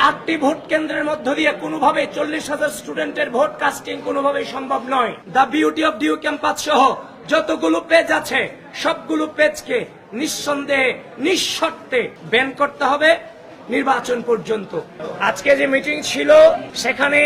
8টি ভোট কেন্দ্রের মধ্য দিয়ে কোনোভাবে 40,000 স্টুডেন্টের ভোট কাস্টিং কোনোভাবেই সম্ভব নয়। The beauty of DU campus সহ যতগুলো পেজ আছে সবগুলো পেজকে নিঃসন্দেহে নিঃশর্তে ব্যান করতে হবে নির্বাচন পর্যন্ত। আজকে যে মিটিং ছিল সেখানে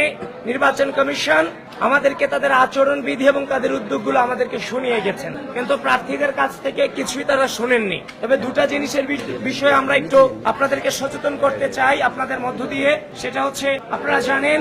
নির্বাচন কমিশন আমাদেরকে তাদের আচরণ বিধি এবং তাদের উদ্যোগগুলো আমাদেরকে শুনিয়ে গেছেন, কিন্তু প্রার্থীদের কাছ থেকে কিছুই তারা শোনেননি। তবে দুটা জিনিসের বিষয়ে আমরা একটু আপনাদেরকে সচেতন করতে চাই আপনাদের মধ্য দিয়ে। সেটা হচ্ছে, আপনারা জানেন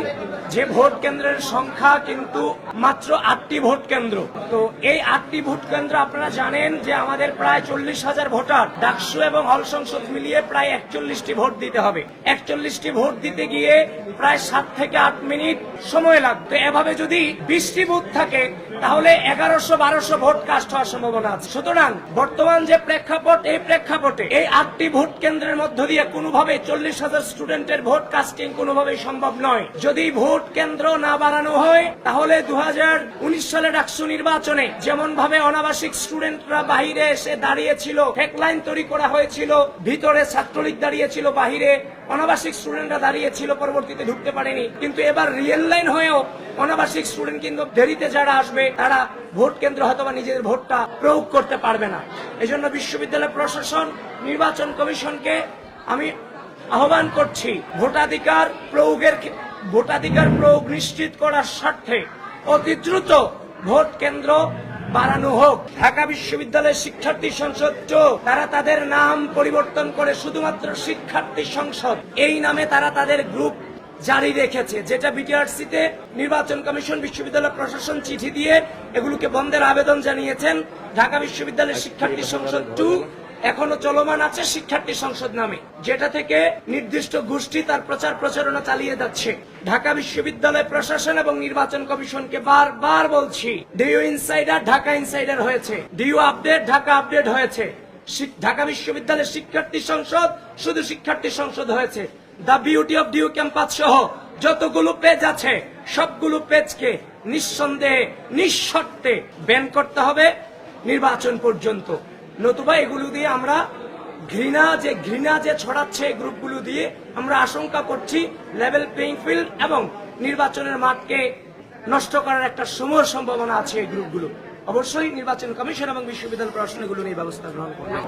যে ভোট কেন্দ্রের সংখ্যা কিন্তু মাত্র 8টি ভোট কেন্দ্র। তো এই 8টি ভোট কেন্দ্র আপনারা জানেন যে আমাদের প্রায় 40,000 ভোটার, ডাকসু এবং হল সংসদ মিলিয়ে প্রায় 41টি ভোট দিতে হবে। 41টি ভোট দিতে গিয়ে প্রায় 7 থেকে 8 মিনিট সময় লাগবে। এভাবে যদি 20টি বুথ থাকে তাহলে 1100-1200 ভোট কাস্ট হওয়ার সম্ভাবনা আছে। সুতরাং বর্তমান যে প্রেক্ষাপট, এই প্রেক্ষাপটে এই 8টি ভোট কেন্দ্রের মধ্য দিয়ে কোনোভাবে 40,000 স্টুডেন্টের ভোট কাস্টিং কোনোভাবেই সম্ভব নয়। যদি ভোট কেন্দ্র না বাড়ানো হয় তাহলে 2019 সালে ডাকসু নির্বাচনে যেমন ভাবে অনাবাসিক স্টুডেন্টরা বাহিরে এসে দাঁড়িয়েছিল, হেডলাইন তৈরি করা হয়েছিল, ভিতরে ছাত্রলীগ দাঁড়িয়েছিল, বাহিরে অনাবাসিক স্টুডেন্টরা দাঁড়িয়েছিল, পরবর্তীতে ঢুকতে পারেনি। কিন্তু এবার রিয়েল লাইন হয়েও অনাবাসিক স্টুডেন্ট কিন্তু দেরিতে যারা আসবে তারা ভোট কেন্দ্র হয়তো বা নিজেদের ভোটটা প্রয়োগ করতে পারবে না। এজন্য বিশ্ববিদ্যালয় প্রশাসন, নির্বাচন কমিশনকে আমি আহ্বান করছি, ভোটাধিকার প্রয়োগ নিশ্চিত করার স্বার্থে অতি দ্রুত ভোট কেন্দ্র বাড়ানো হোক। ঢাকা বিশ্ববিদ্যালয়ের শিক্ষার্থী সংসদ তারা তাদের নাম পরিবর্তন করে শুধুমাত্র শিক্ষার্থী সংসদ এই নামে তারা তাদের গ্রুপ জারি রেখেছে, যেটা বিটিআরসিতে নির্বাচন কমিশন, বিশ্ববিদ্যালয় প্রশাসন চিঠি দিয়ে এগুলোকে বন্ধের আবেদন জানিয়েছেন। ঢাকা বিশ্ববিদ্যালয়ের শিক্ষার্থী সংসদ 2 এখনো চলমান আছে শিক্ষার্থী সংসদ নামে, যেটা থেকে নির্দিষ্ট গোষ্ঠী তার প্রচার প্রচারণা চালিয়ে যাচ্ছে। ঢাকা বিশ্ববিদ্যালয় প্রশাসন এবং নির্বাচন কমিশনকে বারবার বলছি, ডিইউ ইনসাইডার ঢাকা ইনসাইডার হয়েছে, ডিইউ আপডেট ঢাকা আপডেট হয়েছে। ঢাকা বিশ্ববিদ্যালয়ের শিক্ষার্থী সংসদ শুধু শিক্ষার্থী সংসদ হয়েছে। The beauty of DU campus সহ যতগুলো পেজ আছে সবগুলো পেজকে নিঃসন্দেহে নিঃশর্তে ব্যান করতে হবে নির্বাচন পর্যন্ত। নতুবা এগুলো দিয়ে আমরা ঘৃণা যে ছড়াচ্ছে এই গ্রুপগুলো দিয়ে আমরা আশঙ্কা করছি লেভেল প্লেইং ফিল্ড এবং নির্বাচনের মাঠকে নষ্ট করার একটা সমূহ সম্ভাবনা আছে এই গ্রুপগুলো। অবশ্যই নির্বাচন কমিশন এবং বিশ্ববিদ্যালয় প্রশাসন এগুলো নিয়ে ব্যবস্থা গ্রহণ করবে।